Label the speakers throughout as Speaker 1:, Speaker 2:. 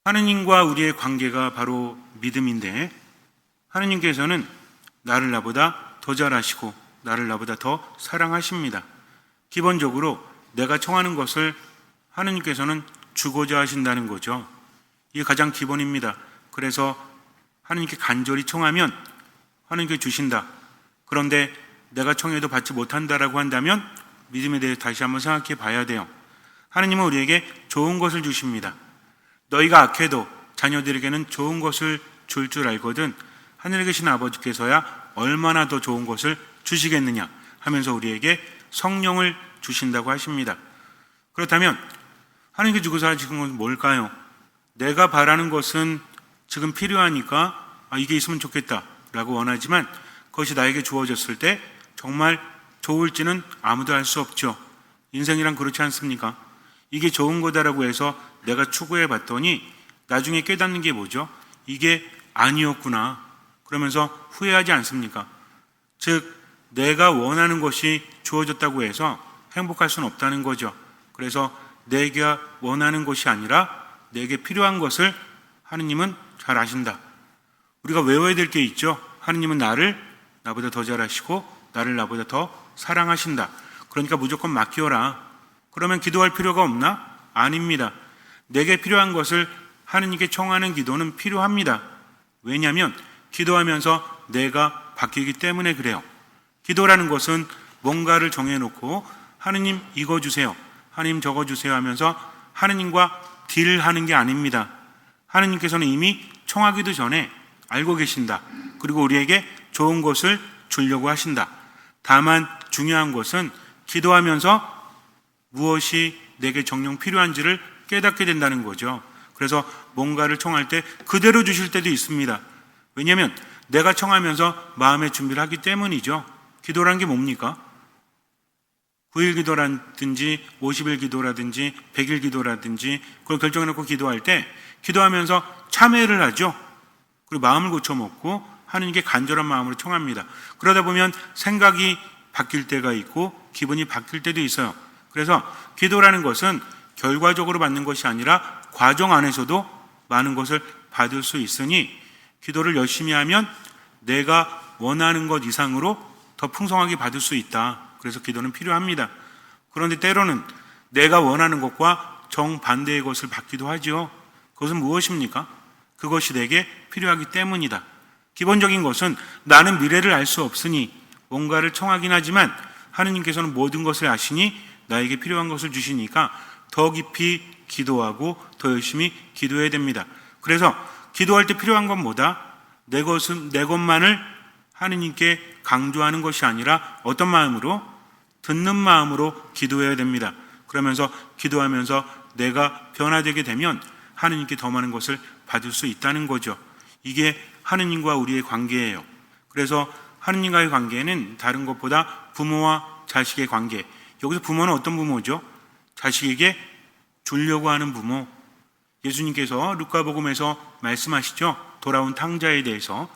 Speaker 1: 하느님과 우리의 관계가 바로 믿음인데, 하느님께서는 나를 나보다 더 잘하시고 나를 나보다 더 사랑하십니다. 기본적으로 내가 청하는 것을 하느님께서는 주고자 하신다는 거죠. 이게 가장 기본입니다. 그래서 하느님께 간절히 청하면 하느님께 주신다. 그런데 내가 청해도 받지 못한다라고 한다면 믿음에 대해 다시 한번 생각해 봐야 돼요. 하느님은 우리에게 좋은 것을 주십니다. 너희가 악해도 자녀들에게는 좋은 것을 줄 줄 알거든 하늘에 계신 아버지께서야 얼마나 더 좋은 것을 주시겠느냐 하면서 우리에게 성령을 주신다고 하십니다. 그렇다면 하느님께 주고자 하시는 것은 뭘까요? 내가 바라는 것은 지금 필요하니까 이게 있으면 좋겠다라고 원하지만 그것이 나에게 주어졌을 때 정말 좋을지는 아무도 알 수 없죠. 인생이란 그렇지 않습니까? 이게 좋은 거다라고 해서 내가 추구해 봤더니 나중에 깨닫는 게 뭐죠? 이게 아니었구나. 그러면서 후회하지 않습니까? 즉 내가 원하는 것이 주어졌다고 해서 행복할 수는 없다는 거죠. 그래서 내가 원하는 것이 아니라 내게 필요한 것을 하느님은 잘 아신다. 우리가 외워야 될 게 있죠. 하느님은 나를 나보다 더 잘하시고 나를 나보다 더 사랑하신다. 그러니까 무조건 맡겨라. 그러면 기도할 필요가 없나? 아닙니다. 내게 필요한 것을 하느님께 청하는 기도는 필요합니다. 왜냐하면 기도하면서 내가 바뀌기 때문에 그래요. 기도라는 것은 뭔가를 정해놓고 하느님 이거 주세요, 하느님 저거 주세요 하면서 하느님과 딜하는 게 아닙니다. 하느님께서는 이미 청하기도 전에 알고 계신다. 그리고 우리에게 좋은 것을 주려고 하신다. 다만 중요한 것은 기도하면서 무엇이 내게 정녕 필요한지를 깨닫게 된다는 거죠. 그래서 뭔가를 청할 때 그대로 주실 때도 있습니다. 왜냐하면 내가 청하면서 마음의 준비를 하기 때문이죠. 기도란 게 뭡니까? 9일 기도라든지 50일 기도라든지 100일 기도라든지 그걸 결정해놓고 기도할 때 기도하면서 참회를 하죠. 그리고 마음을 고쳐먹고 하느님께 간절한 마음으로 청합니다. 그러다 보면 생각이 바뀔 때가 있고 기분이 바뀔 때도 있어요. 그래서 기도라는 것은 결과적으로 받는 것이 아니라 과정 안에서도 많은 것을 받을 수 있으니 기도를 열심히 하면 내가 원하는 것 이상으로 더 풍성하게 받을 수 있다. 그래서 기도는 필요합니다. 그런데 때로는 내가 원하는 것과 정반대의 것을 받기도 하죠. 그것은 무엇입니까? 그것이 내게 필요하기 때문이다. 기본적인 것은 나는 미래를 알 수 없으니 뭔가를 청하긴 하지만 하느님께서는 모든 것을 아시니 나에게 필요한 것을 주시니까 더 깊이 기도하고 더 열심히 기도해야 됩니다. 그래서 기도할 때 필요한 건 뭐다? 내 것만을 하느님께 강조하는 것이 아니라 어떤 마음으로? 듣는 마음으로 기도해야 됩니다. 그러면서 기도하면서 내가 변화되게 되면 하느님께 더 많은 것을 받을 수 있다는 거죠. 이게 하느님과 우리의 관계예요. 그래서 하느님과의 관계는 다른 것보다 부모와 자식의 관계. 여기서 부모는 어떤 부모죠? 자식에게 주려고 하는 부모. 예수님께서 루카복음에서 말씀하시죠. 돌아온 탕자에 대해서.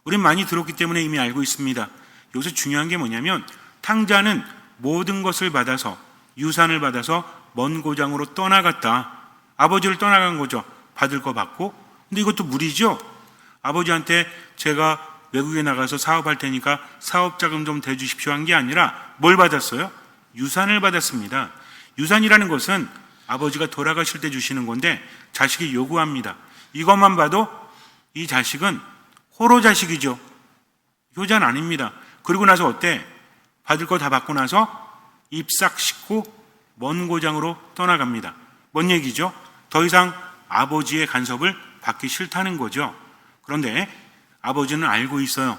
Speaker 1: 우린 많이 들었기 때문에 이미 알고 있습니다. 여기서 중요한 게 뭐냐면 탕자는 모든 것을 받아서 유산을 받아서 먼 고장으로 떠나갔다. 아버지를 떠나간 거죠. 받을 거 받고. 근데 이것도 무리죠. 아버지한테 제가 외국에 나가서 사업할 테니까 사업 자금 좀 대주십시오 한 게 아니라 뭘 받았어요? 유산을 받았습니다. 유산이라는 것은 아버지가 돌아가실 때 주시는 건데 자식이 요구합니다. 이것만 봐도 이 자식은 호로 자식이죠. 효자는 아닙니다. 그리고 나서 어때? 받을 거 다 받고 나서 입 싹 씻고 먼 고장으로 떠나갑니다. 뭔 얘기죠? 더 이상 아버지의 간섭을 받기 싫다는 거죠. 그런데 아버지는 알고 있어요.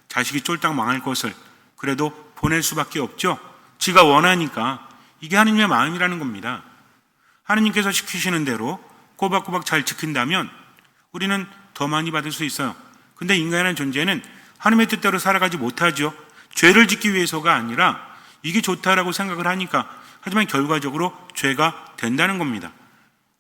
Speaker 1: 자식이 쫄딱 망할 것을. 그래도 보낼 수밖에 없죠. 지가 원하니까. 이게 하느님의 마음이라는 겁니다. 하느님께서 시키시는 대로 꼬박꼬박 잘 지킨다면 우리는 더 많이 받을 수 있어요. 근데 인간이라는 존재는 하느님의 뜻대로 살아가지 못하죠. 죄를 짓기 위해서가 아니라 이게 좋다라고 생각을 하니까. 하지만 결과적으로 죄가 된다는 겁니다.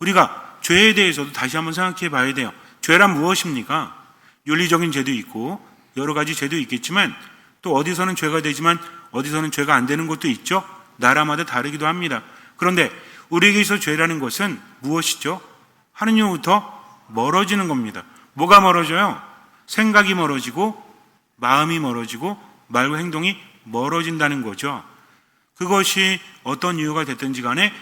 Speaker 1: 우리가 죄에 대해서도 다시 한번 생각해 봐야 돼요. 죄란 무엇입니까? 윤리적인 죄도 있고 여러 가지 죄도 있겠지만 또 어디서는 죄가 되지만 어디서는 죄가 안 되는 것도 있죠. 나라마다 다르기도 합니다. 그런데 우리에게 있어 죄라는 것은 무엇이죠? 하느님으로부터 멀어지는 겁니다. 뭐가 멀어져요? 생각이 멀어지고 마음이 멀어지고 말과 행동이 멀어진다는 거죠. 그것이 어떤 이유가 됐든지 간에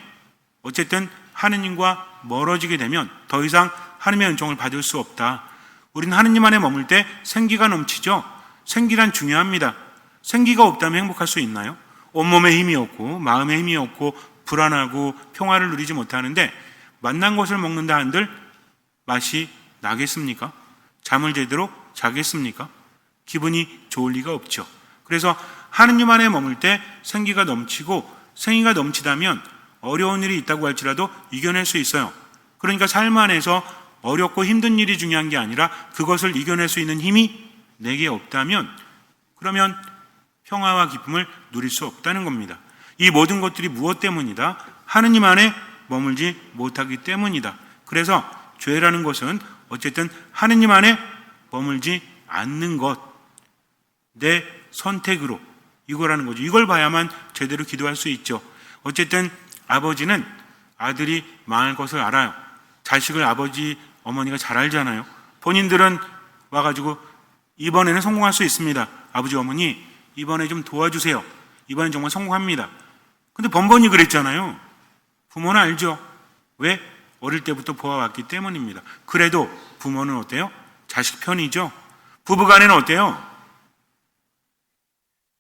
Speaker 1: 어쨌든 하느님과 멀어지게 되면 더 이상 하느님의 은총을 받을 수 없다. 우리는 하느님 안에 머물 때 생기가 넘치죠. 생기란 중요합니다. 생기가 없다면 행복할 수 있나요? 온몸에 힘이 없고 마음에 힘이 없고 불안하고 평화를 누리지 못하는데 만난 것을 먹는다 한들 맛이 나겠습니까? 잠을 제대로 자겠습니까? 기분이 좋을 리가 없죠. 그래서 하느님 안에 머물 때 생기가 넘치고 생기가 넘치다면 어려운 일이 있다고 할지라도 이겨낼 수 있어요. 그러니까 삶 안에서 어렵고 힘든 일이 중요한 게 아니라 그것을 이겨낼 수 있는 힘이 내게 없다면 그러면 평화와 기쁨을 누릴 수 없다는 겁니다. 이 모든 것들이 무엇 때문이다? 하느님 안에 머물지 못하기 때문이다. 그래서 죄라는 것은 어쨌든 하느님 안에 머물지 않는 것, 내 선택으로 이거라는 거죠. 이걸 봐야만 제대로 기도할 수 있죠. 어쨌든 아버지는 아들이 망할 것을 알아요. 자식을 아버지, 어머니가 잘 알잖아요. 본인들은 와가지고 이번에는 성공할 수 있습니다. 아버지, 어머니 이번에 좀 도와주세요. 이번엔 정말 성공합니다. 근데 번번이 그랬잖아요. 부모는 알죠. 왜? 어릴 때부터 보아왔기 때문입니다. 그래도 부모는 어때요? 자식 편이죠. 부부간에는 어때요?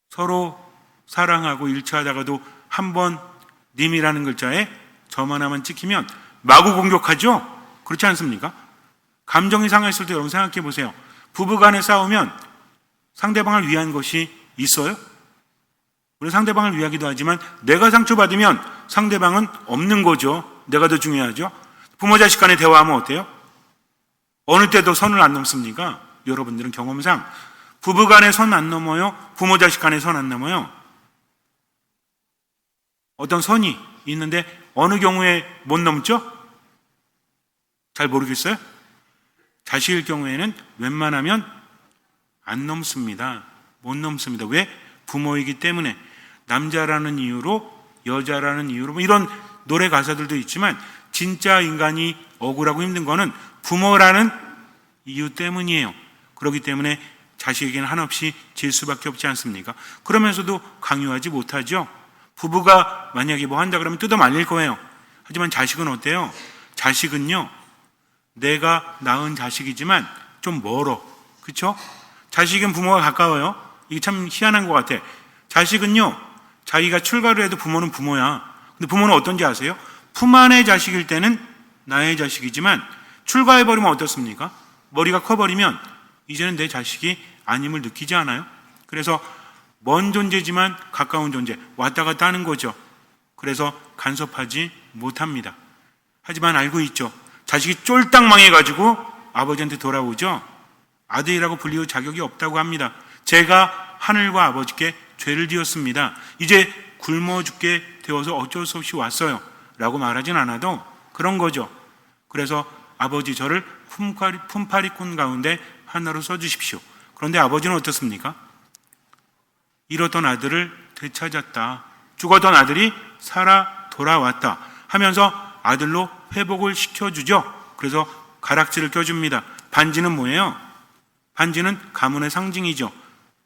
Speaker 1: 서로 사랑하고 일치하다가도 한번 님이라는 글자에 점 하나만 찍히면 마구 공격하죠? 그렇지 않습니까? 감정이 상했을 때 여러분 생각해 보세요. 부부간에 싸우면 상대방을 위한 것이 있어요? 우리 상대방을 위하기도 하지만 내가 상처받으면 상대방은 없는 거죠. 내가 더 중요하죠. 부모 자식 간에 대화하면 어때요? 어느 때도 선을 안 넘습니까? 여러분들은 경험상 부부 간에 선 안 넘어요? 부모 자식 간에 선 안 넘어요? 어떤 선이 있는데 어느 경우에 못 넘죠? 잘 모르겠어요? 자식일 경우에는 웬만하면 안 넘습니다. 못 넘습니다. 왜? 부모이기 때문에. 남자라는 이유로 여자라는 이유로 뭐 이런 노래 가사들도 있지만 진짜 인간이 억울하고 힘든 거는 부모라는 이유 때문이에요. 그렇기 때문에 자식에게는 한없이 질 수밖에 없지 않습니까? 그러면서도 강요하지 못하죠. 부부가 만약에 뭐 한다 그러면 뜯어 말릴 거예요. 하지만 자식은 어때요? 자식은요, 내가 낳은 자식이지만 좀 멀어. 그렇죠? 자식은 부모가 가까워요. 이게 참 희한한 것 같아. 자식은요, 자기가 출가를 해도 부모는 부모야. 근데 부모는 어떤지 아세요? 품 안의 자식일 때는 나의 자식이지만 출가해버리면 어떻습니까? 머리가 커버리면 이제는 내 자식이 아님을 느끼지 않아요? 그래서 먼 존재지만 가까운 존재, 왔다 갔다 하는 거죠. 그래서 간섭하지 못합니다. 하지만 알고 있죠. 자식이 쫄딱 망해가지고 아버지한테 돌아오죠. 아들이라고 불리울 자격이 없다고 합니다. 제가 하늘과 아버지께 죄를 지었습니다. 이제 굶어 죽게 되어서 어쩔 수 없이 왔어요. 라고 말하진 않아도 그런 거죠. 그래서 아버지 저를 품파리꾼 가운데 하나로 써주십시오. 그런데 아버지는 어떻습니까? 잃었던 아들을 되찾았다. 죽었던 아들이 살아 돌아왔다 하면서 아들로 회복을 시켜주죠. 그래서 가락지를 껴줍니다. 반지는 뭐예요? 반지는 가문의 상징이죠.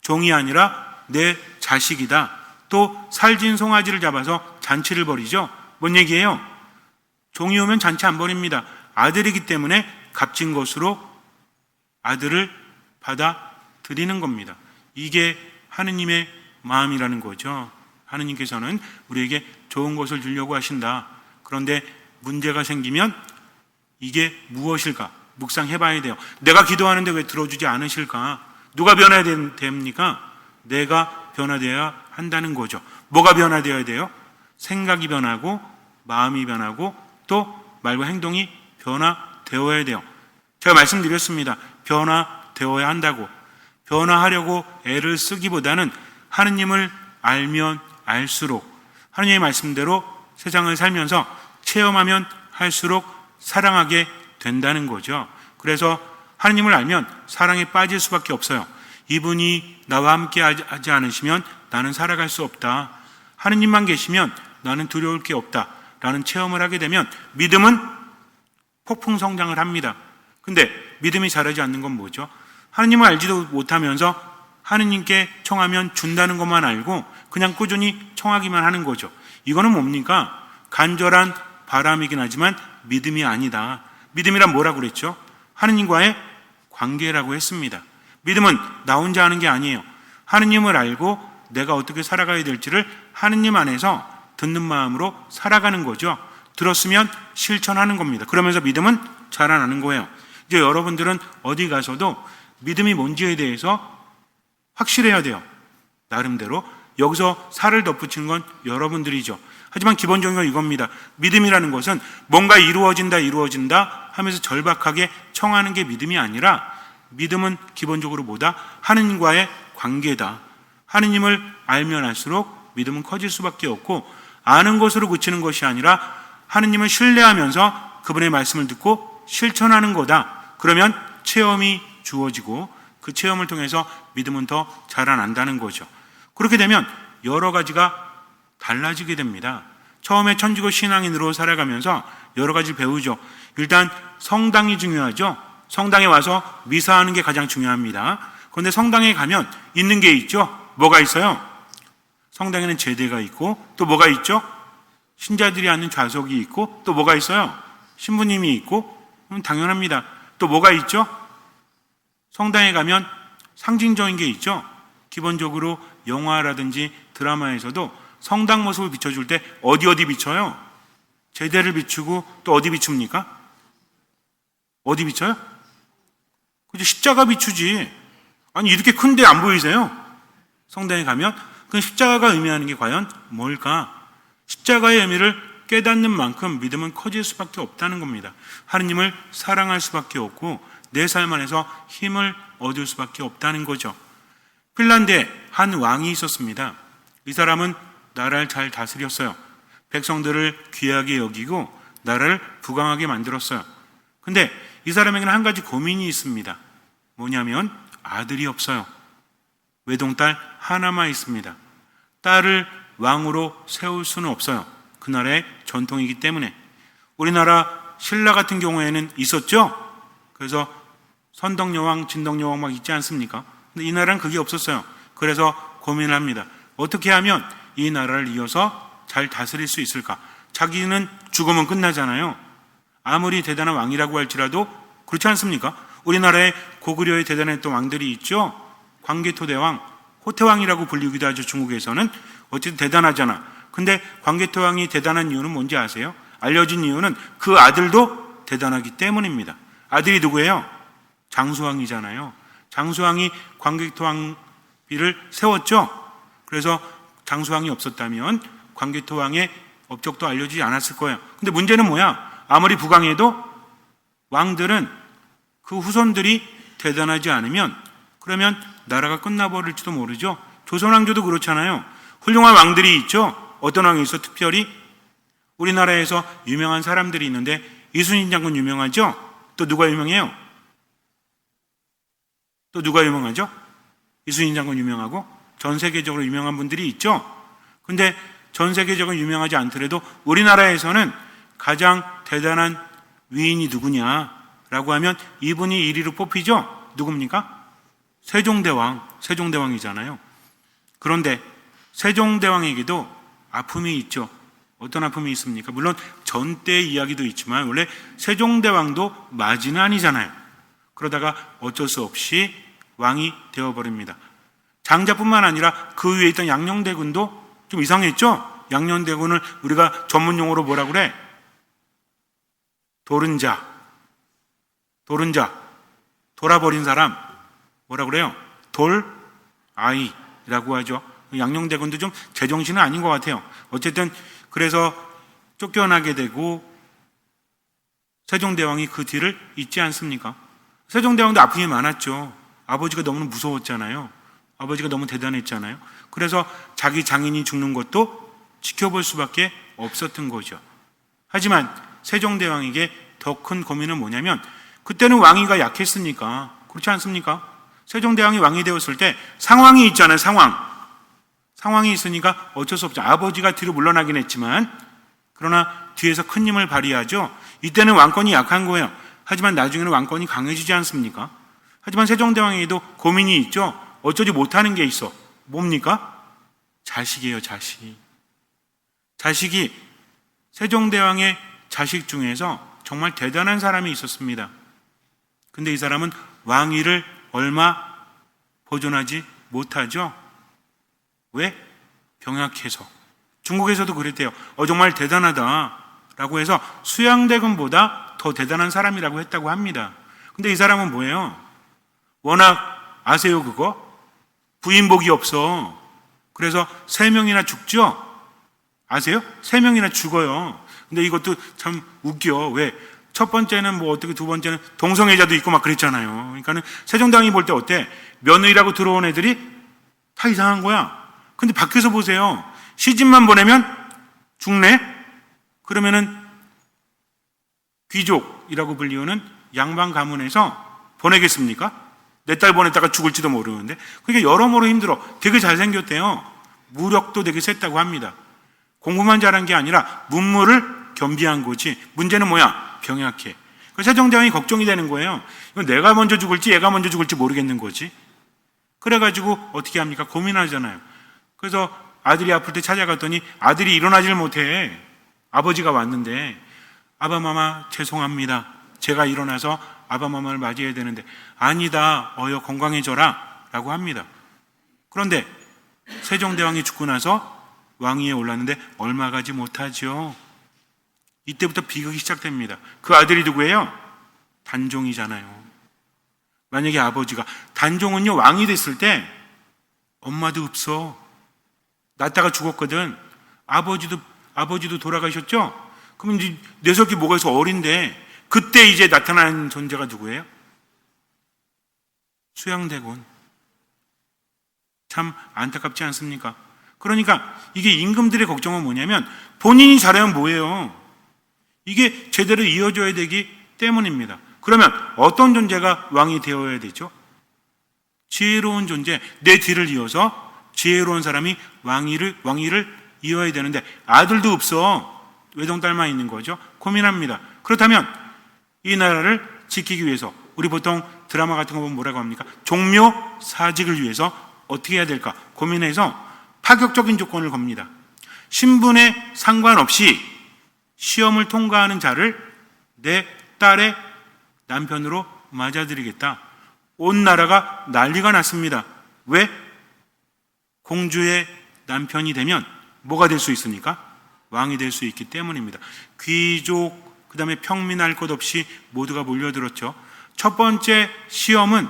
Speaker 1: 종이 아니라 내 자식이다. 또 살진 송아지를 잡아서 잔치를 벌이죠. 뭔 얘기예요? 종이 오면 잔치 안 벌입니다. 아들이기 때문에 값진 것으로 아들을 받아들이는 겁니다. 이게 하느님의 마음이라는 거죠. 하느님께서는 우리에게 좋은 것을 주려고 하신다. 그런데 문제가 생기면 이게 무엇일까? 묵상해 봐야 돼요. 내가 기도하는데 왜 들어주지 않으실까? 누가 변해야 됩니까? 내가 변화되어야 한다는 거죠. 뭐가 변화되어야 돼요? 생각이 변하고 마음이 변하고 또 말과 행동이 변화되어야 돼요. 제가 말씀드렸습니다. 변화되어야 한다고. 변화하려고 애를 쓰기보다는 하느님을 알면 알수록 하느님의 말씀대로 세상을 살면서 체험하면 할수록 사랑하게 된다는 거죠. 그래서 하느님을 알면 사랑에 빠질 수밖에 없어요. 이분이 나와 함께 하지 않으시면 나는 살아갈 수 없다. 하느님만 계시면 나는 두려울 게 없다. 라는 체험을 하게 되면 믿음은 폭풍 성장을 합니다. 근데 믿음이 자라지 않는 건 뭐죠? 하느님을 알지도 못하면서 하느님께 청하면 준다는 것만 알고 그냥 꾸준히 청하기만 하는 거죠. 이거는 뭡니까? 간절한 바람이긴 하지만 믿음이 아니다. 믿음이란 뭐라고 그랬죠? 하느님과의 관계라고 했습니다. 믿음은 나 혼자 하는 게 아니에요. 하느님을 알고 내가 어떻게 살아가야 될지를 하느님 안에서 듣는 마음으로 살아가는 거죠. 들었으면 실천하는 겁니다. 그러면서 믿음은 자라나는 거예요. 이제 여러분들은 어디 가서도 믿음이 뭔지에 대해서 확실해야 돼요. 나름대로. 여기서 살을 덧붙이는 건 여러분들이죠. 하지만 기본적인 건 이겁니다. 믿음이라는 것은 뭔가 이루어진다 하면서 절박하게 청하는 게 믿음이 아니라 믿음은 기본적으로 뭐다? 하느님과의 관계다. 하느님을 알면 알수록 믿음은 커질 수밖에 없고 아는 것으로 그치는 것이 아니라 하느님을 신뢰하면서 그분의 말씀을 듣고 실천하는 거다. 그러면 체험이 주어지고 그 체험을 통해서 믿음은 더 자라난다는 거죠. 그렇게 되면 여러 가지가 달라지게 됩니다. 처음에 천주교 신앙인으로 살아가면서 여러 가지를 배우죠. 일단 성당이 중요하죠. 성당에 와서 미사하는 게 가장 중요합니다. 그런데 성당에 가면 있는 게 있죠. 뭐가 있어요? 성당에는 제대가 있고 또 뭐가 있죠? 신자들이 앉는 좌석이 있고 또 뭐가 있어요? 신부님이 있고 당연합니다. 또 뭐가 있죠? 성당에 가면 상징적인 게 있죠. 기본적으로 영화라든지 드라마에서도 성당 모습을 비춰줄 때 어디 비춰요? 제대를 비추고 또 어디 비춥니까? 어디 비춰요? 그죠? 십자가 비추지. 아니 이렇게 큰데 안 보이세요? 성당에 가면 그 십자가가 의미하는 게 과연 뭘까? 십자가의 의미를 깨닫는 만큼 믿음은 커질 수밖에 없다는 겁니다. 하느님을 사랑할 수밖에 없고 내 삶 안에서 힘을 얻을 수밖에 없다는 거죠. 핀란드에 한 왕이 있었습니다. 이 사람은 나라를 잘 다스렸어요. 백성들을 귀하게 여기고 나라를 부강하게 만들었어요. 근데 이 사람에게는 한 가지 고민이 있습니다. 뭐냐면 아들이 없어요. 외동딸 하나만 있습니다. 딸을 왕으로 세울 수는 없어요. 그 나라의 전통이기 때문에. 우리나라 신라 같은 경우에는 있었죠. 그래서 선덕여왕, 진덕여왕 막 있지 않습니까? 근데 이 나라는 그게 없었어요. 그래서 고민을 합니다. 어떻게 하면 이 나라를 이어서 잘 다스릴 수 있을까? 자기는 죽으면 끝나잖아요. 아무리 대단한 왕이라고 할지라도 그렇지 않습니까? 우리나라에 고구려에 대단했던 왕들이 있죠. 광개토대왕, 호태왕이라고 불리기도 하죠. 중국에서는. 어쨌든 대단하잖아. 근데 광개토왕이 대단한 이유는 뭔지 아세요? 알려진 이유는 그 아들도 대단하기 때문입니다. 아들이 누구예요? 장수왕이잖아요. 장수왕이 광개토왕비를 세웠죠. 그래서 장수왕이 없었다면 광개토왕의 업적도 알려지지 않았을 거예요. 근데 문제는 뭐야? 아무리 부강해도 왕들은 그 후손들이 대단하지 않으면 그러면 나라가 끝나버릴지도 모르죠. 조선왕조도 그렇잖아요. 훌륭한 왕들이 있죠. 어떤 왕이 있어? 특별히 우리나라에서 유명한 사람들이 있는데 이순신 장군 유명하죠? 또 누가 유명해요? 또 누가 유명하죠? 이순신 장군 유명하고 전 세계적으로 유명한 분들이 있죠. 근데 전 세계적으로 유명하지 않더라도 우리나라에서는 가장 대단한 위인이 누구냐라고 하면 이분이 1위로 뽑히죠. 누굽니까? 세종대왕이잖아요. 그런데 세종대왕에게도 아픔이 있죠. 어떤 아픔이 있습니까? 물론 전때의 이야기도 있지만 원래 세종대왕도 마지는 아니잖아요. 그러다가 어쩔 수 없이 왕이 되어버립니다. 장자뿐만 아니라 그 위에 있던 양녕대군도 좀 이상했죠? 양녕대군을 우리가 전문용어로 뭐라 그래? 도른자, 돌아버린 사람, 뭐라 그래요? 돌아이라고 하죠. 양녕대군도 좀 제정신은 아닌 것 같아요. 어쨌든 그래서 쫓겨나게 되고 세종대왕이 그 뒤를 잇지 않습니까? 세종대왕도 아픔이 많았죠. 아버지가 너무 무서웠잖아요. 아버지가 너무 대단했잖아요. 그래서 자기 장인이 죽는 것도 지켜볼 수밖에 없었던 거죠. 하지만 세종대왕에게 더 큰 고민은 뭐냐면 그때는 왕위가 약했으니까 그렇지 않습니까? 세종대왕이 왕이 되었을 때 상황이 있잖아요. 상황이 있으니까 어쩔 수 없죠. 아버지가 뒤로 물러나긴 했지만 그러나 뒤에서 큰 힘을 발휘하죠. 이때는 왕권이 약한 거예요. 하지만 나중에는 왕권이 강해지지 않습니까? 하지만 세종대왕에게도 고민이 있죠. 어쩌지 못하는 게 있어. 뭡니까? 자식이에요, 자식. 자식이 세종대왕의 자식 중에서 정말 대단한 사람이 있었습니다. 근데 이 사람은 왕위를 얼마 보존하지 못하죠. 왜? 병약해서. 중국에서도 그랬대요. 정말 대단하다라고 해서 수양대군보다 더 대단한 사람이라고 했다고 합니다. 근데 이 사람은 뭐예요? 워낙 아세요 그거? 부인복이 없어. 그래서 3명이나 죽죠? 아세요? 3명이나 죽어요. 근데 이것도 참 웃겨. 왜? 첫 번째는 뭐 어떻게, 두 번째는 동성애자도 있고 막 그랬잖아요. 그러니까는 세종대왕이 볼 때 어때? 며느리라고 들어온 애들이 다 이상한 거야. 근데 밖에서 보세요. 시집만 보내면 죽네? 그러면은 귀족이라고 불리우는 양반 가문에서 보내겠습니까? 내 딸 보냈다가 죽을지도 모르는데. 그러니까 여러모로 힘들어. 되게 잘생겼대요. 무력도 되게 셌다고 합니다. 공부만 잘한 게 아니라 문무를 겸비한 거지. 문제는 뭐야? 병약해. 그래서 세종대왕이 걱정이 되는 거예요. 이건 내가 먼저 죽을지 얘가 먼저 죽을지 모르겠는 거지. 그래가지고 어떻게 합니까? 고민하잖아요. 그래서 아들이 아플 때 찾아갔더니 아들이 일어나질 못해. 아버지가 왔는데 아바마마 죄송합니다. 제가 일어나서 아바마마를 맞이해야 되는데 아니다. 어여 건강해져라 라고 합니다. 그런데 세종대왕이 죽고 나서 왕위에 올랐는데 얼마 가지 못하죠. 이때부터 비극이 시작됩니다. 그 아들이 누구예요? 단종이잖아요. 만약에 아버지가, 단종은요 왕이 됐을 때 엄마도 없어. 낳다가 죽었거든. 아버지도 돌아가셨죠? 그럼 이제 뇌석이 뭐가 있어? 어린데 그때 이제 나타난 존재가 누구예요? 수양대군. 참 안타깝지 않습니까? 그러니까 이게 임금들의 걱정은 뭐냐면 본인이 잘하면 뭐예요? 이게 제대로 이어져야 되기 때문입니다. 그러면 어떤 존재가 왕이 되어야 되죠? 지혜로운 존재, 내 뒤를 이어서 지혜로운 사람이 왕위를 이어야 되는데 아들도 없어. 외동딸만 있는 거죠. 고민합니다. 그렇다면 이 나라를 지키기 위해서 우리 보통 드라마 같은 거 보면 뭐라고 합니까? 종묘 사직을 위해서 어떻게 해야 될까 고민해서 파격적인 조건을 겁니다. 신분에 상관없이 시험을 통과하는 자를 내 딸의 남편으로 맞아들이겠다. 온 나라가 난리가 났습니다. 왜? 공주의 남편이 되면 뭐가 될 수 있습니까? 왕이 될 수 있기 때문입니다. 귀족, 그 다음에 평민 할 것 없이 모두가 몰려들었죠. 첫 번째 시험은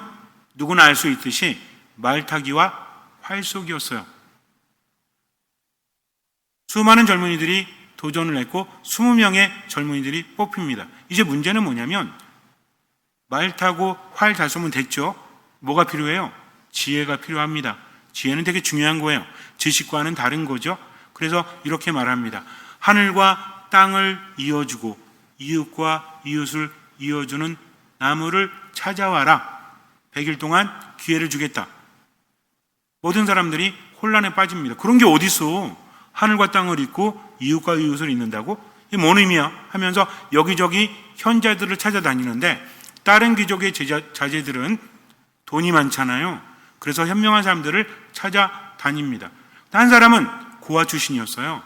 Speaker 1: 누구나 알 수 있듯이 말타기와 활쏘기였어요. 수많은 젊은이들이 도전을 했고 20명의 젊은이들이 뽑힙니다. 이제 문제는 뭐냐면 말 타고 활 잘 쏘면 됐죠. 뭐가 필요해요? 지혜가 필요합니다. 지혜는 되게 중요한 거예요. 지식과는 다른 거죠. 그래서 이렇게 말합니다. 하늘과 땅을 이어주고 이웃과 이웃을 이어주는 나무를 찾아와라. 100일 동안 기회를 주겠다. 모든 사람들이 혼란에 빠집니다. 그런 게 어디 있어? 하늘과 땅을 잇고 이웃과 이웃을 잇는다고? 이게 뭔 의미야? 하면서 여기저기 현자들을 찾아다니는데 다른 귀족의 자제들은 돈이 많잖아요. 그래서 현명한 사람들을 찾아다닙니다. 한 사람은 고아 출신이었어요.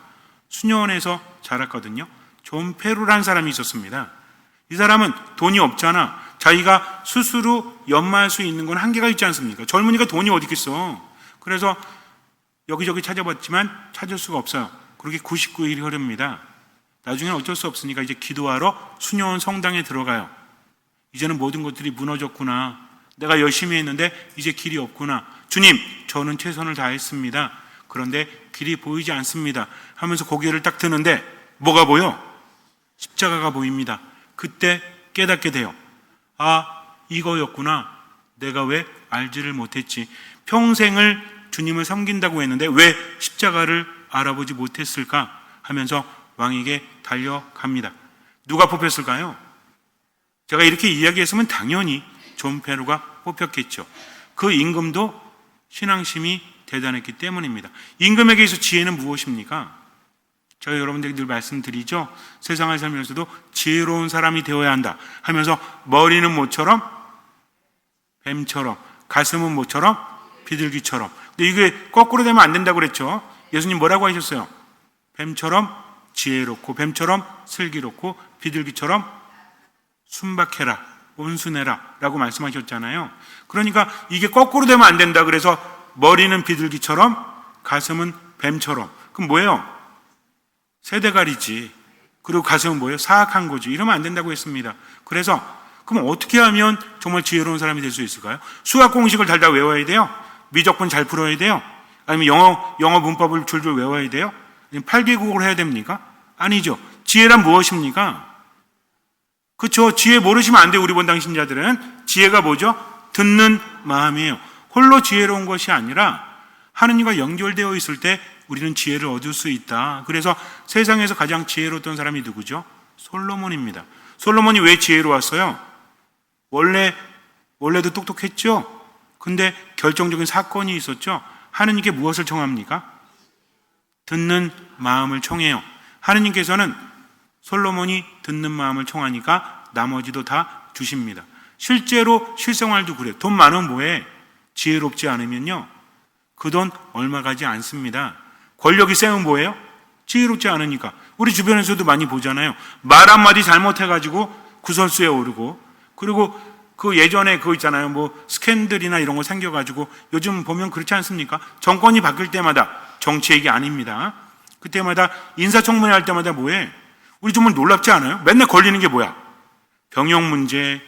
Speaker 1: 수녀원에서 자랐거든요. 존 페루라는 사람이 있었습니다. 이 사람은 돈이 없잖아. 자기가 스스로 연마할 수 있는 건 한계가 있지 않습니까? 젊은이가 돈이 어디 있겠어. 그래서 여기저기 찾아봤지만 찾을 수가 없어요. 그렇게 99일이 흐릅니다. 나중에 어쩔 수 없으니까 이제 기도하러 수녀원 성당에 들어가요. 이제는 모든 것들이 무너졌구나. 내가 열심히 했는데 이제 길이 없구나. 주님, 저는 최선을 다했습니다. 그런데 길이 보이지 않습니다. 하면서 고개를 딱 드는데 뭐가 보여? 십자가가 보입니다. 그때 깨닫게 돼요. 아, 이거였구나. 내가 왜 알지를 못했지. 평생을 주님을 섬긴다고 했는데 왜 십자가를 알아보지 못했을까 하면서 왕에게 달려갑니다. 누가 뽑혔을까요? 제가 이렇게 이야기했으면 당연히 존 페루가 뽑혔겠죠. 그 임금도 신앙심이 대단했기 때문입니다. 임금에게 있어 지혜는 무엇입니까? 제가 여러분들에게 늘 말씀드리죠. 세상을 살면서도 지혜로운 사람이 되어야 한다 하면서 머리는 모처럼 뱀처럼, 가슴은 모처럼 비둘기처럼. 근데 이게 거꾸로 되면 안 된다고 그랬죠. 예수님 뭐라고 하셨어요? 뱀처럼 지혜롭고 뱀처럼 슬기롭고 비둘기처럼 순박해라, 온순해라 라고 말씀하셨잖아요. 그러니까 이게 거꾸로 되면 안 된다. 그래서 머리는 비둘기처럼 가슴은 뱀처럼. 그럼 뭐예요? 세대가리지. 그리고 가슴은 뭐예요? 사악한 거지. 이러면 안 된다고 했습니다. 그래서 그럼 어떻게 하면 정말 지혜로운 사람이 될 수 있을까요? 수학 공식을 달달 외워야 돼요? 미적분 잘 풀어야 돼요? 아니면 영어 문법을 줄줄 외워야 돼요? 아니면 8개국어를 해야 됩니까? 아니죠. 지혜란 무엇입니까? 그렇죠. 지혜 모르시면 안 돼요. 우리 본당 신자들은. 지혜가 뭐죠? 듣는 마음이에요. 홀로 지혜로운 것이 아니라 하느님과 연결되어 있을 때 우리는 지혜를 얻을 수 있다. 그래서 세상에서 가장 지혜로웠던 사람이 누구죠? 솔로몬입니다. 솔로몬이 왜 지혜로웠어요? 원래도 똑똑했죠. 근데 결정적인 사건이 있었죠. 하느님께 무엇을 청합니까? 듣는 마음을 청해요. 하느님께서는 솔로몬이 듣는 마음을 청하니까 나머지도 다 주십니다. 실제로 실생활도 그래요. 돈 많으면 뭐해? 지혜롭지 않으면요, 그 돈 얼마 가지 않습니다. 권력이 세면 뭐예요? 지혜롭지 않으니까. 우리 주변에서도 많이 보잖아요. 말 한마디 잘못해가지고 구설수에 오르고, 그리고 그 예전에 그거 있잖아요. 뭐 스캔들이나 이런 거 생겨가지고 요즘 보면 그렇지 않습니까? 정권이 바뀔 때마다, 정치 얘기 아닙니다. 그때마다 인사청문회 할 때마다 뭐해? 우리 정말 놀랍지 않아요? 맨날 걸리는 게 뭐야? 병역 문제,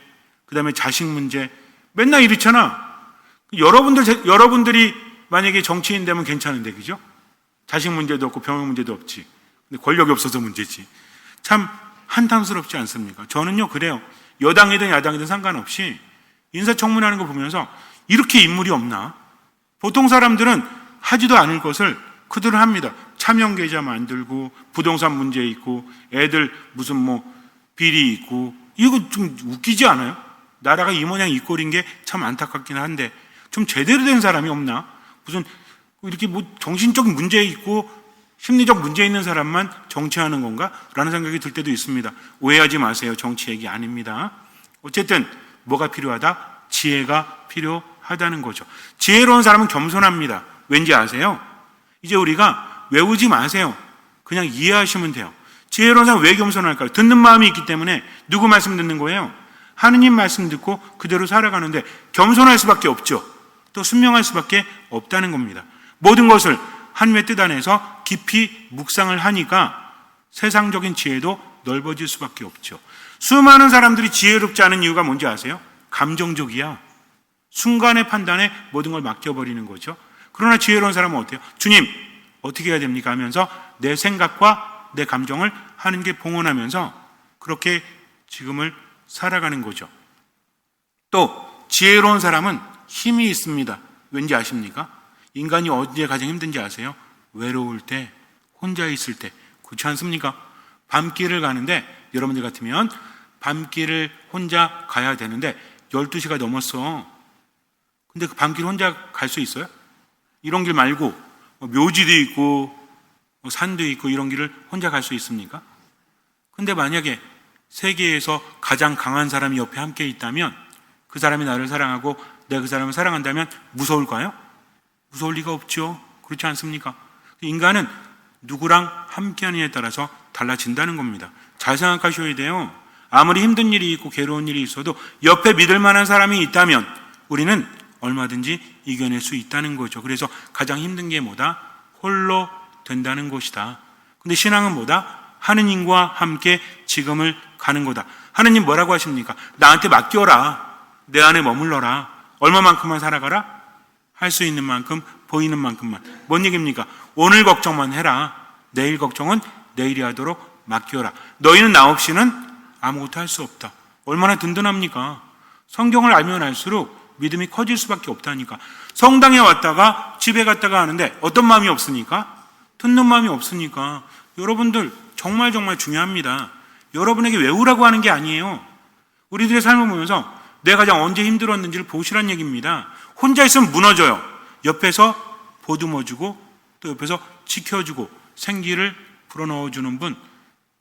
Speaker 1: 그 다음에 자식 문제, 맨날 이렇잖아. 여러분들이 만약에 정치인 되면 괜찮은데, 그죠? 자식 문제도 없고 병역 문제도 없지. 근데 권력이 없어서 문제지. 참 한탄스럽지 않습니까? 저는요, 그래요. 여당이든 야당이든 상관없이 인사청문회 하는 거 보면서 이렇게 인물이 없나? 보통 사람들은 하지도 않을 것을 그들은 합니다. 차명계좌 만들고, 부동산 문제 있고, 애들 무슨 뭐 비리 있고. 이거 좀 웃기지 않아요? 나라가 이 모양 이 꼴인 게 참 안타깝긴 한데 좀 제대로 된 사람이 없나? 무슨 이렇게 뭐 정신적인 문제 있고 심리적 문제 있는 사람만 정치하는 건가? 라는 생각이 들 때도 있습니다. 오해하지 마세요. 정치 얘기 아닙니다. 어쨌든 뭐가 필요하다? 지혜가 필요하다는 거죠. 지혜로운 사람은 겸손합니다. 왠지 아세요? 이제 우리가 외우지 마세요. 그냥 이해하시면 돼요. 지혜로운 사람은 왜 겸손할까요? 듣는 마음이 있기 때문에. 누구 말씀 듣는 거예요? 하느님 말씀 듣고 그대로 살아가는데 겸손할 수밖에 없죠. 또 순명할 수밖에 없다는 겁니다. 모든 것을 하느님의 뜻 안에서 깊이 묵상을 하니까 세상적인 지혜도 넓어질 수밖에 없죠. 수많은 사람들이 지혜롭지 않은 이유가 뭔지 아세요? 감정적이야. 순간의 판단에 모든 걸 맡겨버리는 거죠. 그러나 지혜로운 사람은 어때요? 주님, 어떻게 해야 됩니까? 하면서 내 생각과 내 감정을 하느님께 봉헌하면서 그렇게 지금을 살아가는 거죠. 또 지혜로운 사람은 힘이 있습니다. 왠지 아십니까? 인간이 어디에 가장 힘든지 아세요? 외로울 때, 혼자 있을 때. 그렇지 않습니까? 밤길을 가는데 여러분들 같으면 밤길을 혼자 가야 되는데 12시가 넘었어. 근데 그 밤길 혼자 갈 수 있어요? 이런 길 말고 묘지도 있고 산도 있고 이런 길을 혼자 갈 수 있습니까? 근데 만약에 세계에서 가장 강한 사람이 옆에 함께 있다면, 그 사람이 나를 사랑하고 내가 그 사람을 사랑한다면 무서울까요? 무서울 리가 없죠. 그렇지 않습니까? 인간은 누구랑 함께하느냐에 따라서 달라진다는 겁니다. 잘 생각하셔야 돼요. 아무리 힘든 일이 있고 괴로운 일이 있어도 옆에 믿을 만한 사람이 있다면 우리는 얼마든지 이겨낼 수 있다는 거죠. 그래서 가장 힘든 게 뭐다? 홀로 된다는 것이다. 근데 신앙은 뭐다? 하느님과 함께 지금을 가는 거다. 하느님 뭐라고 하십니까? 나한테 맡겨라. 내 안에 머물러라. 얼마만큼만 살아가라? 할 수 있는 만큼, 보이는 만큼만. 뭔 얘기입니까? 오늘 걱정만 해라. 내일 걱정은 내일이 하도록 맡겨라. 너희는 나 없이는 아무것도 할 수 없다. 얼마나 든든합니까? 성경을 알면 알수록 믿음이 커질 수밖에 없다니까. 성당에 왔다가 집에 갔다가 하는데 어떤 마음이 없으니까? 듣는 마음이 없으니까. 여러분들 정말 중요합니다. 여러분에게 외우라고 하는 게 아니에요. 우리들의 삶을 보면서 내가 가장 언제 힘들었는지를 보시란 얘기입니다. 혼자 있으면 무너져요. 옆에서 보듬어주고 또 옆에서 지켜주고 생기를 불어넣어주는 분,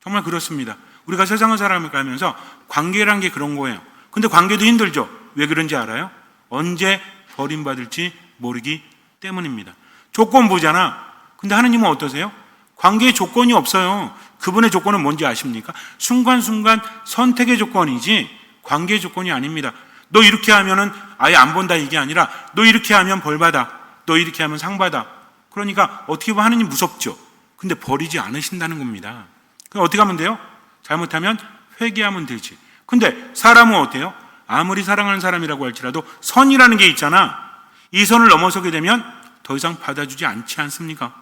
Speaker 1: 정말 그렇습니다. 우리가 세상을 살아가면서 관계란 게 그런 거예요. 근데 관계도 힘들죠. 왜 그런지 알아요? 언제 버림받을지 모르기 때문입니다. 조건부잖아. 근데 하느님은 어떠세요? 관계에 조건이 없어요. 그분의 조건은 뭔지 아십니까? 순간순간 선택의 조건이지 관계의 조건이 아닙니다. 너 이렇게 하면은 아예 안 본다 이게 아니라 너 이렇게 하면 벌 받아. 너 이렇게 하면 상 받아. 그러니까 어떻게 보면 하느님 무섭죠. 근데 버리지 않으신다는 겁니다. 그럼 어떻게 하면 돼요? 잘못하면 회개하면 되지. 근데 사람은 어때요? 아무리 사랑하는 사람이라고 할지라도 선이라는 게 있잖아. 이 선을 넘어서게 되면 더 이상 받아주지 않지 않습니까?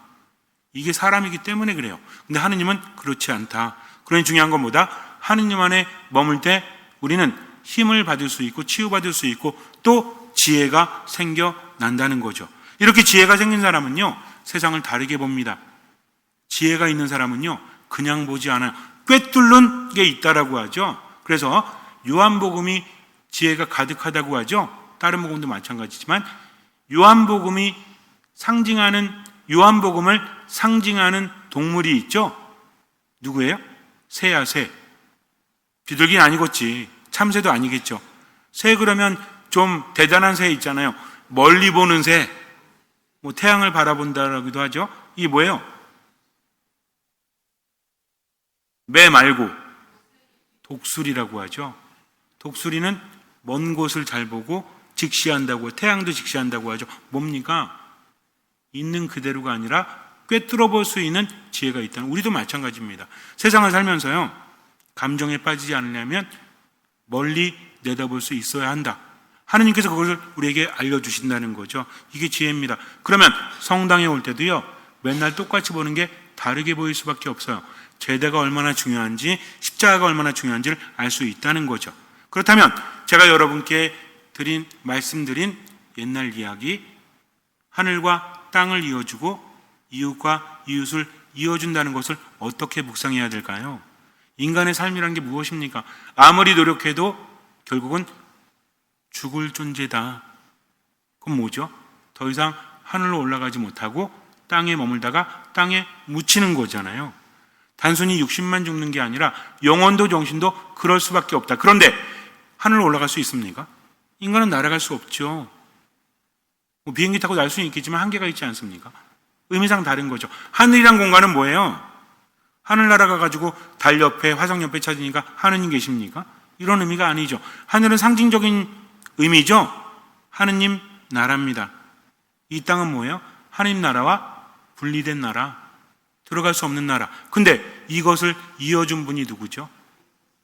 Speaker 1: 이게 사람이기 때문에 그래요. 근데 하느님은 그렇지 않다. 그러니 중요한 건 뭐다? 하느님 안에 머물 때 우리는 힘을 받을 수 있고 치유받을 수 있고 또 지혜가 생겨난다는 거죠. 이렇게 지혜가 생긴 사람은요, 세상을 다르게 봅니다. 지혜가 있는 사람은요, 그냥 보지 않아요. 꿰뚫는 게 있다라고 하죠. 그래서 요한복음이 지혜가 가득하다고 하죠. 다른 복음도 마찬가지지만 요한복음을 상징하는 동물이 있죠. 누구예요? 새야, 새. 비둘기는 아니겠지. 참새도 아니겠죠. 새 그러면 좀 대단한 새 있잖아요. 멀리 보는 새. 뭐 태양을 바라본다라고도 하죠. 이게 뭐예요? 매 말고 독수리라고 하죠. 독수리는 먼 곳을 잘 보고 직시한다고, 태양도 직시한다고 하죠. 뭡니까? 있는 그대로가 아니라 꿰뚫어 볼 수 있는 지혜가 있다는, 우리도 마찬가지입니다. 세상을 살면서요, 감정에 빠지지 않으려면 멀리 내다볼 수 있어야 한다. 하느님께서 그것을 우리에게 알려주신다는 거죠. 이게 지혜입니다. 그러면 성당에 올 때도요, 맨날 똑같이 보는 게 다르게 보일 수밖에 없어요. 제대가 얼마나 중요한지, 십자가가 얼마나 중요한지를 알 수 있다는 거죠. 그렇다면 제가 여러분께 말씀드린 옛날 이야기, 하늘과 땅을 이어주고 이웃과 이웃을 이어준다는 것을 어떻게 묵상해야 될까요? 인간의 삶이란 게 무엇입니까? 아무리 노력해도 결국은 죽을 존재다. 그건 뭐죠? 더 이상 하늘로 올라가지 못하고 땅에 머물다가 땅에 묻히는 거잖아요. 단순히 육신만 죽는 게 아니라 영혼도 정신도 그럴 수밖에 없다. 그런데 하늘로 올라갈 수 있습니까? 인간은 날아갈 수 없죠. 뭐 비행기 타고 날 수는 있겠지만 한계가 있지 않습니까? 의미상 다른 거죠. 하늘이란 공간은 뭐예요? 하늘나라 가가지고 달 옆에, 화성 옆에 찾으니까 하느님 계십니까? 이런 의미가 아니죠. 하늘은 상징적인 의미죠. 하느님 나라입니다. 이 땅은 뭐예요? 하느님 나라와 분리된 나라, 들어갈 수 없는 나라. 근데 이것을 이어준 분이 누구죠?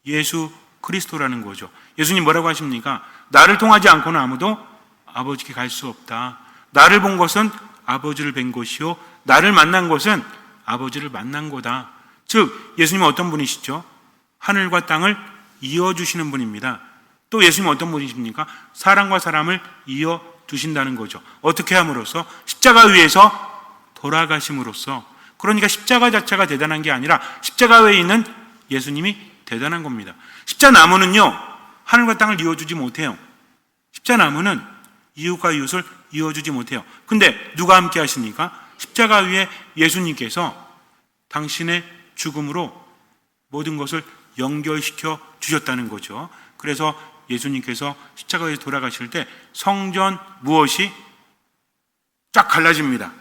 Speaker 1: 예수 그리스도라는 거죠. 예수님 뭐라고 하십니까? 나를 통하지 않고는 아무도 아버지께 갈 수 없다. 나를 본 것은 아버지를 뵌 것이요, 나를 만난 것은 아버지를 만난 거다. 즉 예수님은 어떤 분이시죠? 하늘과 땅을 이어주시는 분입니다. 또 예수님은 어떤 분이십니까? 사람과 사람을 이어주신다는 거죠. 어떻게 함으로써? 십자가 위에서 돌아가심으로써. 그러니까 십자가 자체가 대단한 게 아니라 십자가 위에 있는 예수님이 대단한 겁니다. 십자나무는요, 하늘과 땅을 이어주지 못해요. 십자나무는 이웃과 이웃을 이어주지 못해요. 근데 누가 함께 하십니까? 십자가 위에 예수님께서 당신의 죽음으로 모든 것을 연결시켜 주셨다는 거죠. 그래서 예수님께서 십자가에서 돌아가실 때 성전 무엇이 쫙 갈라집니다.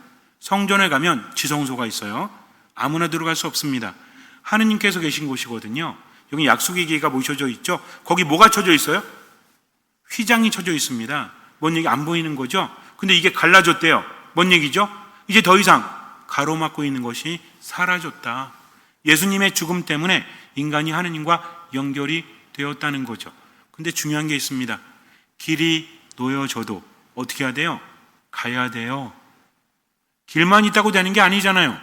Speaker 1: 성전에 가면 지성소가 있어요. 아무나 들어갈 수 없습니다. 하느님께서 계신 곳이거든요. 여기 약속의 기회가 모셔져 있죠. 거기 뭐가 쳐져 있어요? 휘장이 쳐져 있습니다. 뭔 얘기 안 보이는 거죠? 근데 이게 갈라졌대요. 뭔 얘기죠? 이제 더 이상 가로막고 있는 것이 사라졌다. 예수님의 죽음 때문에 인간이 하느님과 연결이 되었다는 거죠. 근데 중요한 게 있습니다. 길이 놓여져도 어떻게 해야 돼요? 가야 돼요. 길만 있다고 되는 게 아니잖아요.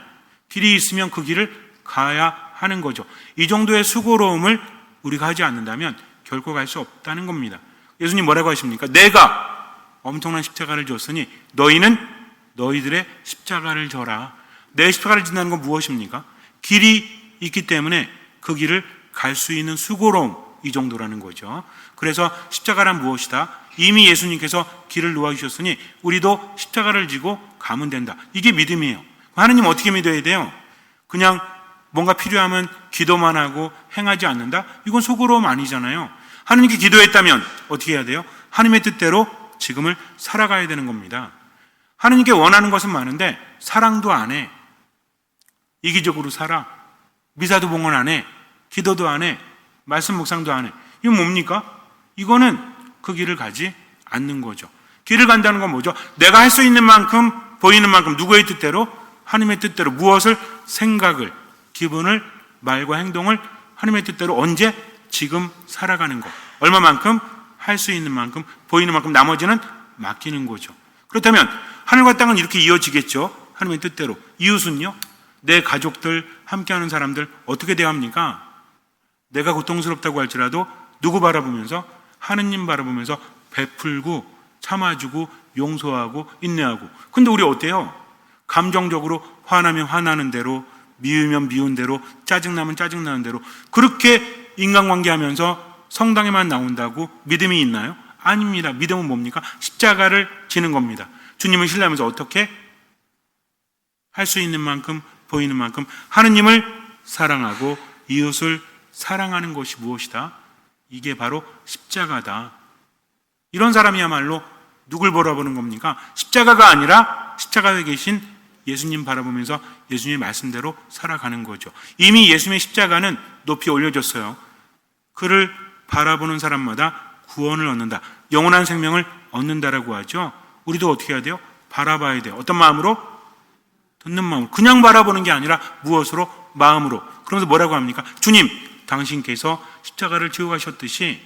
Speaker 1: 길이 있으면 그 길을 가야 하는 거죠. 이 정도의 수고로움을 우리가 하지 않는다면 결코 갈 수 없다는 겁니다. 예수님 뭐라고 하십니까? 내가 엄청난 십자가를 줬으니 너희는 너희들의 십자가를 져라. 내 십자가를 진다는 건 무엇입니까? 길이 있기 때문에 그 길을 갈 수 있는 수고로움, 이 정도라는 거죠. 그래서 십자가란 무엇이다? 이미 예수님께서 길을 놓아주셨으니 우리도 십자가를 지고 가면 된다. 이게 믿음이에요. 하느님 어떻게 믿어야 돼요? 그냥 뭔가 필요하면 기도만 하고 행하지 않는다? 이건 속으로움 아니잖아요. 하느님께 기도했다면 어떻게 해야 돼요? 하나님의 뜻대로 지금을 살아가야 되는 겁니다. 하느님께 원하는 것은 많은데 사랑도 안 해. 이기적으로 살아. 미사도 봉헌 안 해. 기도도 안 해. 말씀 묵상도 안 해. 이건 뭡니까? 이거는 그 길을 가지 않는 거죠. 길을 간다는 건 뭐죠? 내가 할 수 있는 만큼, 보이는 만큼 누구의 뜻대로? 하나님의 뜻대로 무엇을? 생각을, 기분을, 말과 행동을 하나님의 뜻대로 언제? 지금 살아가는 것. 얼마만큼? 할 수 있는 만큼, 보이는 만큼, 나머지는 맡기는 거죠. 그렇다면 하늘과 땅은 이렇게 이어지겠죠. 하나님의 뜻대로. 이웃은요? 내 가족들, 함께하는 사람들 어떻게 대합니까? 내가 고통스럽다고 할지라도 누구 바라보면서? 하느님 바라보면서 베풀고 참아주고 용서하고 인내하고. 근데 우리 어때요? 감정적으로 화나면 화나는 대로, 미우면 미운 대로, 짜증나면 짜증나는 대로 그렇게 인간관계하면서 성당에만 나온다고 믿음이 있나요? 아닙니다. 믿음은 뭡니까? 십자가를 지는 겁니다. 주님을 신뢰하면서 어떻게? 할 수 있는 만큼, 보이는 만큼 하느님을 사랑하고 이웃을 사랑하는 것이 무엇이다? 이게 바로 십자가다. 이런 사람이야말로 누굴 바라보는 겁니까? 십자가가 아니라 십자가에 계신 예수님 바라보면서 예수님의 말씀대로 살아가는 거죠. 이미 예수님의 십자가는 높이 올려졌어요. 그를 바라보는 사람마다 구원을 얻는다. 영원한 생명을 얻는다라고 하죠. 우리도 어떻게 해야 돼요? 바라봐야 돼요. 어떤 마음으로? 듣는 마음으로. 그냥 바라보는 게 아니라 무엇으로? 마음으로. 그러면서 뭐라고 합니까? 주님, 당신께서 십자가를 지고 가셨듯이,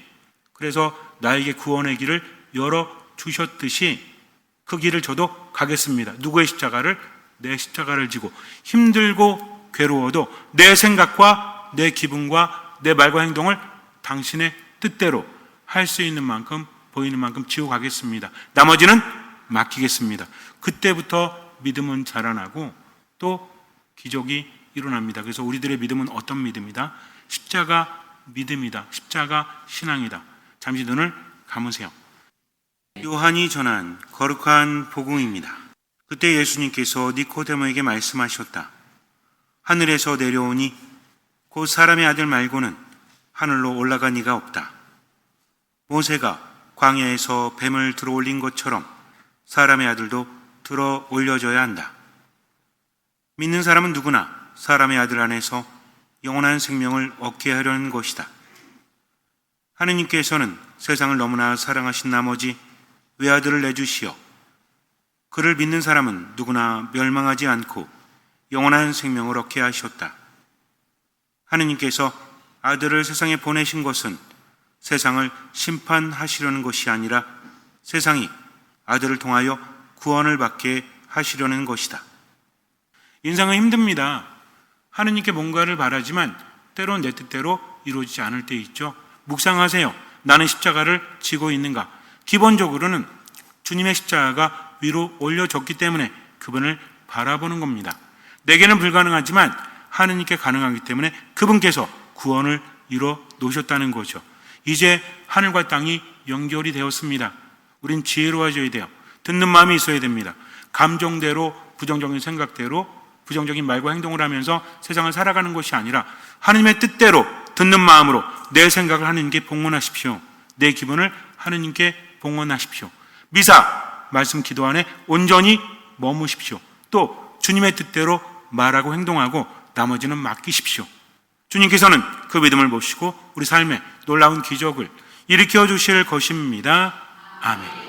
Speaker 1: 그래서 나에게 구원의 길을 열어주셨듯이 그 길을 저도 가겠습니다. 누구의 십자가를? 내 십자가를 지고 힘들고 괴로워도 내 생각과 내 기분과 내 말과 행동을 당신의 뜻대로 할 수 있는 만큼, 보이는 만큼 지고 가겠습니다. 나머지는 맡기겠습니다. 그때부터 믿음은 자라나고 또 기적이 일어납니다. 그래서 우리들의 믿음은 어떤 믿음이다? 십자가 믿음이다. 십자가 신앙이다. 잠시 눈을 감으세요. 요한이 전한 거룩한 복음입니다. 그때 예수님께서 니코데모에게 말씀하셨다. 하늘에서 내려오니 곧 사람의 아들 말고는 하늘로 올라간 이가 없다. 모세가 광야에서 뱀을 들어 올린 것처럼 사람의 아들도 들어 올려져야 한다. 믿는 사람은 누구나 사람의 아들 안에서 영원한 생명을 얻게 하려는 것이다. 하느님께서는 세상을 너무나 사랑하신 나머지 외아들을 내주시어 그를 믿는 사람은 누구나 멸망하지 않고 영원한 생명을 얻게 하셨다. 하느님께서 아들을 세상에 보내신 것은 세상을 심판하시려는 것이 아니라 세상이 아들을 통하여 구원을 받게 하시려는 것이다. 인생은 힘듭니다. 하느님께 뭔가를 바라지만 때론 내 뜻대로 이루어지지 않을 때 있죠. 묵상하세요. 나는 십자가를 지고 있는가? 기본적으로는 주님의 십자가가 위로 올려졌기 때문에 그분을 바라보는 겁니다. 내게는 불가능하지만 하느님께 가능하기 때문에 그분께서 구원을 이뤄 놓으셨다는 거죠. 이제 하늘과 땅이 연결이 되었습니다. 우린 지혜로워져야 돼요. 듣는 마음이 있어야 됩니다. 감정대로, 부정적인 생각대로, 부정적인 말과 행동을 하면서 세상을 살아가는 것이 아니라 하느님의 뜻대로 듣는 마음으로 내 생각을 하느님께 봉헌하십시오. 내 기분을 하느님께 봉헌하십시오. 미사, 말씀, 기도 안에 온전히 머무십시오. 또 주님의 뜻대로 말하고 행동하고 나머지는 맡기십시오. 주님께서는 그 믿음을 보시고 우리 삶에 놀라운 기적을 일으켜 주실 것입니다. 아멘.